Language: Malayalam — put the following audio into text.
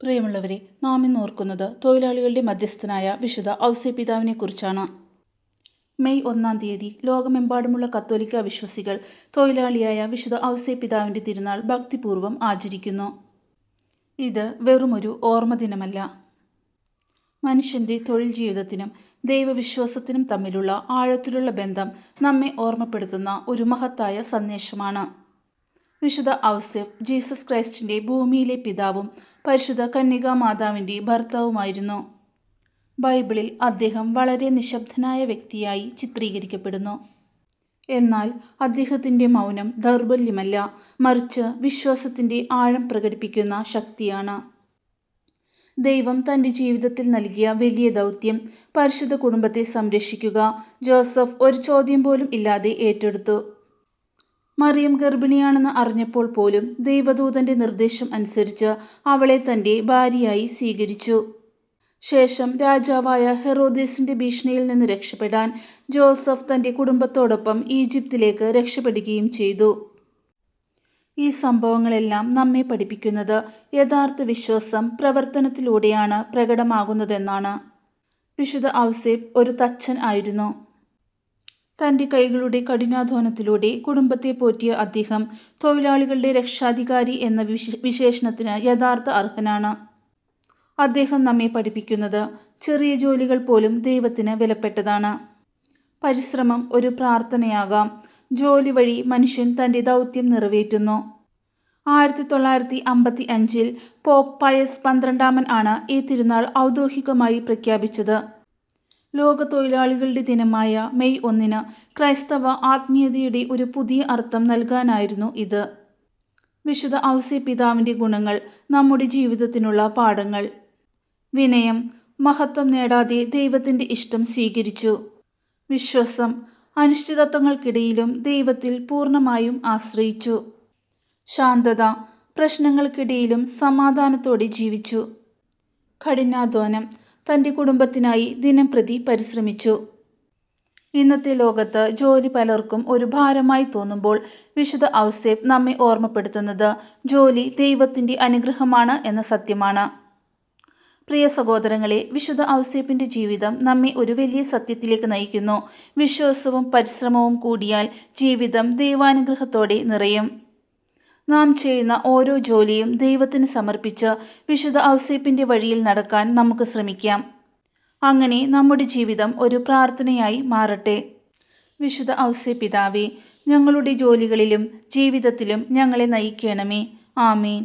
പ്രിയമുള്ളവരെ, നാം ഇന്ന് ഓർക്കുന്നത് തൊഴിലാളികളുടെ മധ്യസ്ഥനായ വിശുദ്ധ ഔസേപ്പിതാവിനെ കുറിച്ചാണ്. മെയ് 1 തീയതി ലോകമെമ്പാടുമുള്ള കത്തോലിക്ക വിശ്വാസികൾ തൊഴിലാളിയായ വിശുദ്ധ ഔസേപ്പിതാവിൻ്റെ തിരുനാൾ ഭക്തിപൂർവ്വം ആചരിക്കുന്നു. ഇത് വെറുമൊരു ഓർമ്മ ദിനമല്ല. മനുഷ്യൻ്റെ തൊഴിൽ ജീവിതത്തിനും ദൈവവിശ്വാസത്തിനും തമ്മിലുള്ള ആഴത്തിലുള്ള ബന്ധം നമ്മെ ഓർമ്മപ്പെടുത്തുന്ന ഒരു മഹത്തായ സന്ദേശമാണ്. വിശുദ്ധ ഔസേപ്പ് ജീസസ് ക്രൈസ്റ്റിൻ്റെ ഭൂമിയിലെ പിതാവും പരിശുദ്ധ കന്യകാമാതാവിൻ്റെ ഭർത്താവുമായിരുന്നു. ബൈബിളിൽ അദ്ദേഹം വളരെ നിശബ്ദനായ വ്യക്തിയായി ചിത്രീകരിക്കപ്പെടുന്നു. എന്നാൽ അദ്ദേഹത്തിൻ്റെ മൗനം ദൗർബല്യമല്ല, മറിച്ച് വിശ്വാസത്തിൻ്റെ ആഴം പ്രകടിപ്പിക്കുന്ന ശക്തിയാണ്. ദൈവം തൻ്റെ ജീവിതത്തിൽ നൽകിയ വലിയ ദൗത്യം, പരിശുദ്ധ കുടുംബത്തെ സംരക്ഷിക്കുക, ജോസഫ് ഒരു ചോദ്യം പോലും ഇല്ലാതെ ഏറ്റെടുത്തു. മറിയം ഗർഭിണിയാണെന്ന് അറിഞ്ഞപ്പോൾ പോലും ദൈവദൂതൻ്റെ നിർദ്ദേശം അനുസരിച്ച് അവളെ തൻ്റെ ഭാര്യയായി സ്വീകരിച്ചു. ശേഷം രാജാവായ ഹെറോദേസിൻ്റെ ഭീഷണിയിൽ നിന്ന് രക്ഷപ്പെടാൻ ജോസഫ് തൻ്റെ കുടുംബത്തോടൊപ്പം ഈജിപ്തിലേക്ക് രക്ഷപ്പെടുകയും ചെയ്തു. ഈ സംഭവങ്ങളെല്ലാം നമ്മെ പഠിപ്പിക്കുന്നത് യഥാർത്ഥ വിശ്വാസം പ്രവർത്തനത്തിലൂടെയാണ് പ്രകടമാകുന്നതെന്നാണ്. വിശുദ്ധ ഔസേപ്പ് ഒരു തച്ചൻ ആയിരുന്നു. തൻ്റെ കൈകളുടെ കഠിനാധ്വാനത്തിലൂടെ കുടുംബത്തെ പോറ്റിയ അദ്ദേഹം തൊഴിലാളികളുടെ രക്ഷാധികാരി എന്ന വിശേഷണത്തിന് യഥാർത്ഥ അർഹനാണ്. അദ്ദേഹം നമ്മെ പഠിപ്പിക്കുന്നത് ചെറിയ ജോലികൾ പോലും ദൈവത്തിന് വിലപ്പെട്ടതാണ്. പരിശ്രമം ഒരു പ്രാർത്ഥനയാകാം. ജോലി വഴി മനുഷ്യൻ തൻ്റെ ദൗത്യം നിറവേറ്റുന്നു. 1955 പോപ്പ് പയസ് 12 ആണ് ഈ തിരുനാൾ ഔദ്യോഗികമായി പ്രഖ്യാപിച്ചത്. ലോക തൊഴിലാളികളുടെ ദിനമായ മെയ് 1 ക്രൈസ്തവ ആത്മീയതയുടെ ഒരു പുതിയ അർത്ഥം നൽകാനായിരുന്നു ഇത്. വിശുദ്ധ ഔസേപ്പിതാവിൻ്റെ ഗുണങ്ങൾ നമ്മുടെ ജീവിതത്തിനുള്ള പാഠങ്ങൾ. വിനയം, മഹത്വം നേടാതെ ദൈവത്തിൻ്റെ ഇഷ്ടം സ്വീകരിച്ചു. വിശ്വാസം, അനിശ്ചിതത്വങ്ങൾക്കിടയിലും ദൈവത്തിൽ പൂർണ്ണമായും ആശ്രയിച്ചു. ശാന്തത, പ്രശ്നങ്ങൾക്കിടയിലും സമാധാനത്തോടെ ജീവിച്ചു. കഠിനാധ്വാനം, തൻ്റെ കുടുംബത്തിനായി ദിനംപ്രതി പരിശ്രമിച്ചു. ഇന്നത്തെ ലോകത്ത് ജോലി പലർക്കും ഒരു ഭാരമായി തോന്നുമ്പോൾ വിശുദ്ധ ഔസേപ്പ് നമ്മെ ഓർമ്മപ്പെടുത്തുന്നത് ജോലി ദൈവത്തിൻ്റെ അനുഗ്രഹമാണ് എന്ന സത്യമാണ്. പ്രിയ സഹോദരങ്ങളെ, വിശുദ്ധ ഔസേപ്പിൻ്റെ ജീവിതം നമ്മെ ഒരു വലിയ സത്യത്തിലേക്ക് നയിക്കുന്നു. വിശ്വാസവും പരിശ്രമവും കൂടിയാൽ ജീവിതം ദൈവാനുഗ്രഹത്തോടെ നിറയും. നാം ചെയ്യുന്ന ഓരോ ജോലിയും ദൈവത്തിന് സമർപ്പിച്ച് വിശുദ്ധ ഔസേപ്പിൻ്റെ വഴിയിൽ നടക്കാൻ നമുക്ക് ശ്രമിക്കാം. അങ്ങനെ നമ്മുടെ ജീവിതം ഒരു പ്രാർത്ഥനയായി മാറട്ടെ. വിശുദ്ധ ഔസേപ്പിതാവേ, ഞങ്ങളുടെ ജോലികളിലും ജീവിതത്തിലും ഞങ്ങളെ നയിക്കണമേ. ആമേൻ.